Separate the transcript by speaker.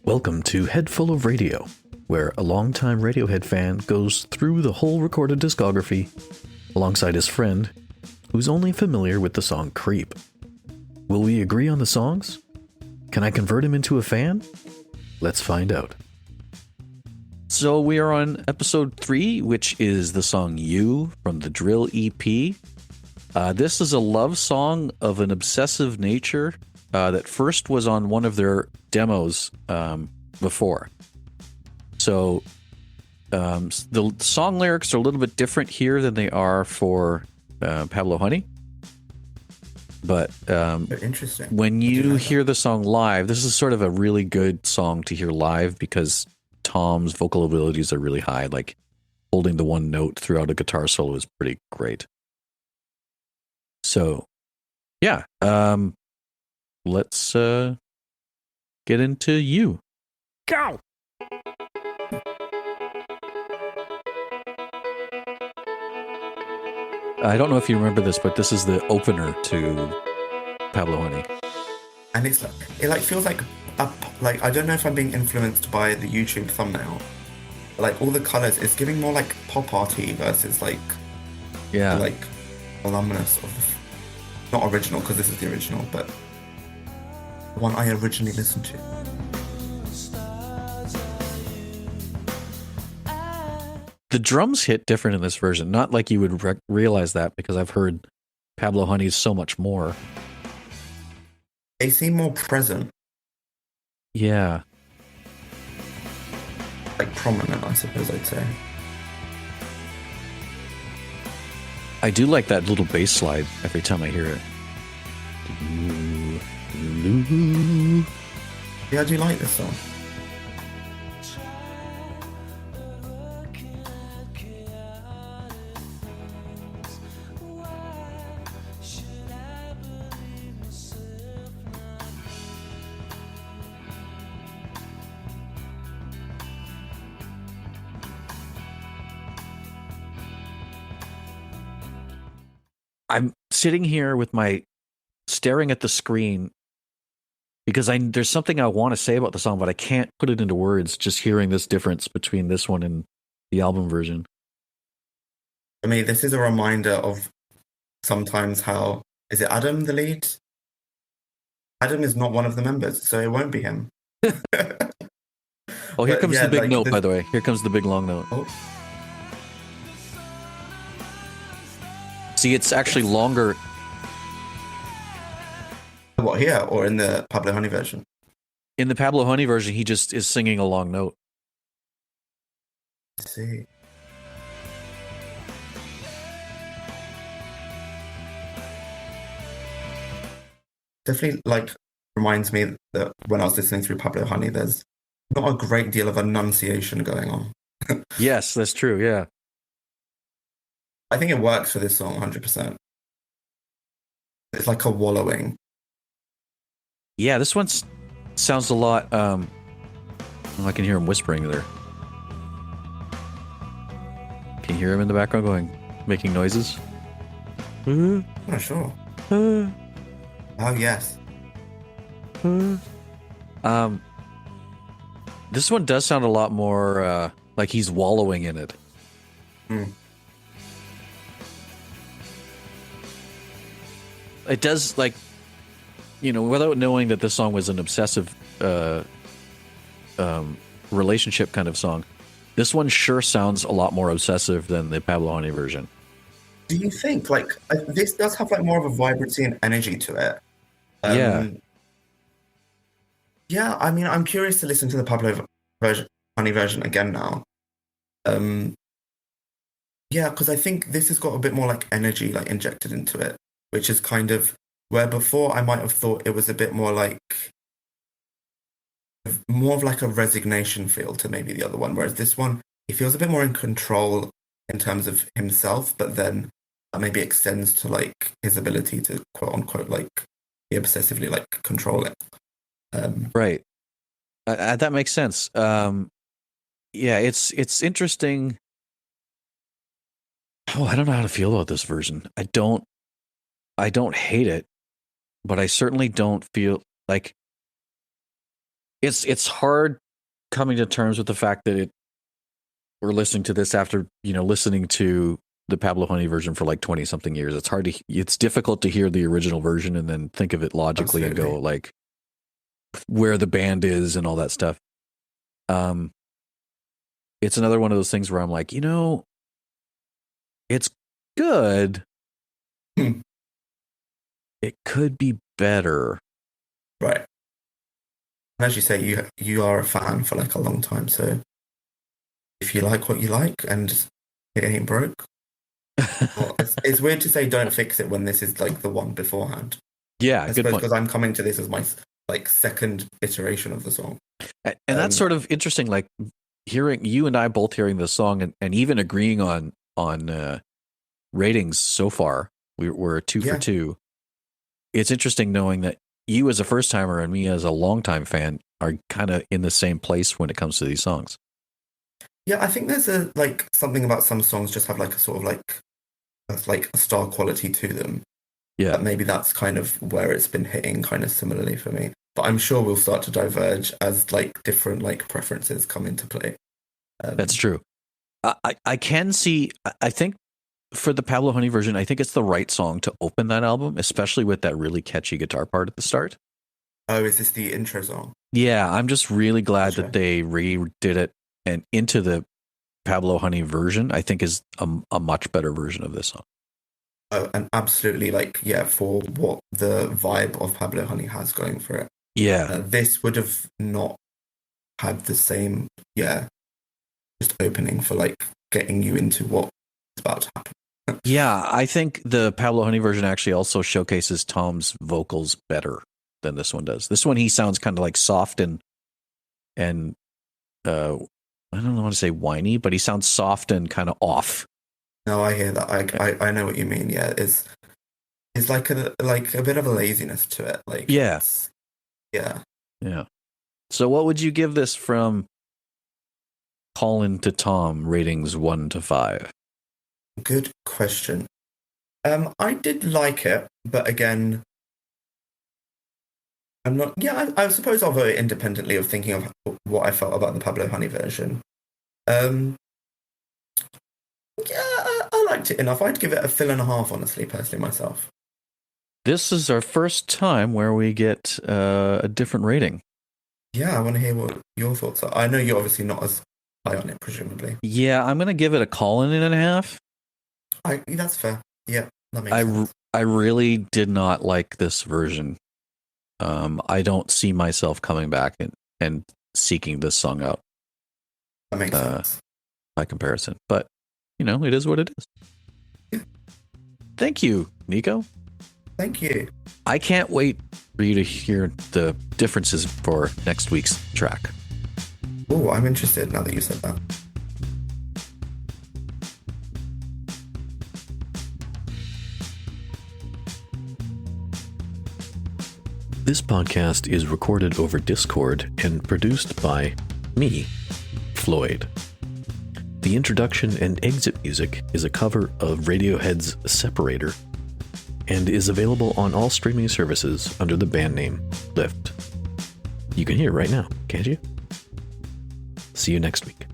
Speaker 1: Welcome to Head Full of Radio, where a longtime Radiohead fan goes through the whole recorded discography alongside his friend, who's only familiar with the song Creep. Will we agree on the songs? Can I convert him into a fan? Let's find out. So we are on episode 3, which is the song You from the Drill EP. This is a love song of an obsessive nature that first was on one of their demos before. So the song lyrics are a little bit different here than they are for Pablo Honey. But
Speaker 2: interesting.
Speaker 1: When you hear the song live, this is sort of a really good song to hear live because Tom's vocal abilities are really high. Like holding the one note throughout a guitar solo is pretty great. So, yeah, let's get into You. Go! I don't know if you remember this, but this is the opener to Pablo Honey.
Speaker 2: And it feels like I don't know if I'm being influenced by the YouTube thumbnail. Like all the colors, it's giving more like pop arty versus like voluminous of the not original because this is the original, but the one I originally listened to.
Speaker 1: The drums hit different in this version. Not like you would realize that because I've heard Pablo Honey's so much more.
Speaker 2: They seem more present.
Speaker 1: Yeah.
Speaker 2: Like prominent, I suppose I'd say.
Speaker 1: I do like that little bass slide every time I hear it.
Speaker 2: Yeah, I do like this song.
Speaker 1: I'm sitting here with staring at the screen because there's something I want to say about the song, but I can't put it into words just hearing this difference between this one and the album version.
Speaker 2: For me, this is a reminder of sometimes how... Is it Adam, the lead? Adam is not one of the members, so it won't be him.
Speaker 1: Oh, here comes the big note, by the way. Here comes the big long note.
Speaker 2: Oh.
Speaker 1: See, it's actually longer.
Speaker 2: What, here or in the Pablo Honey version?
Speaker 1: In the Pablo Honey version, he just is singing a long note.
Speaker 2: Let's see. Definitely, reminds me that when I was listening through Pablo Honey, there's not a great deal of enunciation going on.
Speaker 1: Yes, that's true, yeah.
Speaker 2: I think it works for this song 100%. It's like a wallowing.
Speaker 1: Yeah, this one sounds a lot... I can hear him whispering there. Can you hear him in the background making noises?
Speaker 2: I'm not sure. Oh, yes.
Speaker 1: This one does sound a lot more like he's wallowing in it. It does, without knowing that this song was an obsessive relationship kind of song, this one sure sounds a lot more obsessive than the Pablo Honey version.
Speaker 2: Do you think, this does have, more of a vibrancy and energy to it?
Speaker 1: Yeah.
Speaker 2: Yeah, I mean, I'm curious to listen to the Pablo Honey version again now. Yeah, because I think this has got a bit more, energy, injected into it. Which is kind of where before I might have thought it was a bit more of a resignation feel to maybe the other one. Whereas this one, he feels a bit more in control in terms of himself, but then that maybe extends to his ability to quote unquote be obsessively control it.
Speaker 1: Right. That makes sense. Yeah, it's interesting. Oh, I don't know how to feel about this version. I don't hate it, but I certainly don't feel like it's hard coming to terms with the fact that we're listening to this after, listening to the Pablo Honey version for like 20 something years. It's difficult to hear the original version and then think of it logically and go like where the band is and all that stuff. It's another one of those things where I'm like, it's good. It could be better.
Speaker 2: Right. As you say, you are a fan for like a long time, so if you like what you like and it ain't broke, well, it's weird to say don't fix it when this is like the one beforehand.
Speaker 1: Yeah,
Speaker 2: I
Speaker 1: good
Speaker 2: suppose
Speaker 1: point.
Speaker 2: because I'm coming to this as my like second iteration of the song,
Speaker 1: and that's sort of interesting. Like hearing you and I both hearing the song and even agreeing on ratings so far. We're 2 for 2. It's interesting knowing that you as a first timer and me as a longtime fan are kind of in the same place when it comes to these songs.
Speaker 2: Yeah, I think there's something about some songs just have like a sort of like a star quality to them.
Speaker 1: Yeah.
Speaker 2: But maybe that's kind of where it's been hitting kind of similarly for me. But I'm sure we'll start to diverge as like different like preferences come into play.
Speaker 1: That's true. I can see, I think for the Pablo Honey version, I think it's the right song to open that album, especially with that really catchy guitar part at the start.
Speaker 2: Oh, is this the intro song?
Speaker 1: Yeah, I'm just really glad that they redid it and into the Pablo Honey version. I think is a much better version of this song.
Speaker 2: Oh, and absolutely, for what the vibe of Pablo Honey has going for it.
Speaker 1: Yeah.
Speaker 2: This would have not had the same, just opening for like getting you into what's about to happen.
Speaker 1: Yeah, I think the Pablo Honey version actually also showcases Tom's vocals better than this one does. This one, he sounds kind of like soft and I don't want to say whiny, but he sounds soft and kind of off.
Speaker 2: No, I hear that. I know what you mean. Yeah, it's like a bit of a laziness to it. Like
Speaker 1: yeah. So, what would you give this from Colin to Tom ratings 1 to 5?
Speaker 2: Good question. I did like it, but again, I'm not. Yeah, I suppose I'll vote independently of thinking of what I felt about the Pablo Honey version. Yeah, I liked it enough. I'd give it a 5.5, honestly, personally, myself.
Speaker 1: This is our first time where we get a different rating.
Speaker 2: Yeah, I want to hear what your thoughts are. I know you're obviously not as high on it, presumably.
Speaker 1: Yeah, I'm going to give it a Colin and a half.
Speaker 2: That's fair. Yeah, that makes sense.
Speaker 1: I really did not like this version. I don't see myself coming back and seeking this song out.
Speaker 2: That makes sense.
Speaker 1: By comparison. But, it is what it is.
Speaker 2: Yeah.
Speaker 1: Thank you, Nico.
Speaker 2: Thank you.
Speaker 1: I can't wait for you to hear the differences for next week's track.
Speaker 2: Oh, I'm interested now that you said that.
Speaker 1: This podcast is recorded over Discord and produced by me, Floyd. The introduction and exit music is a cover of Radiohead's Separator and is available on all streaming services under the band name Lift. You can hear it right now, can't you? See you next week.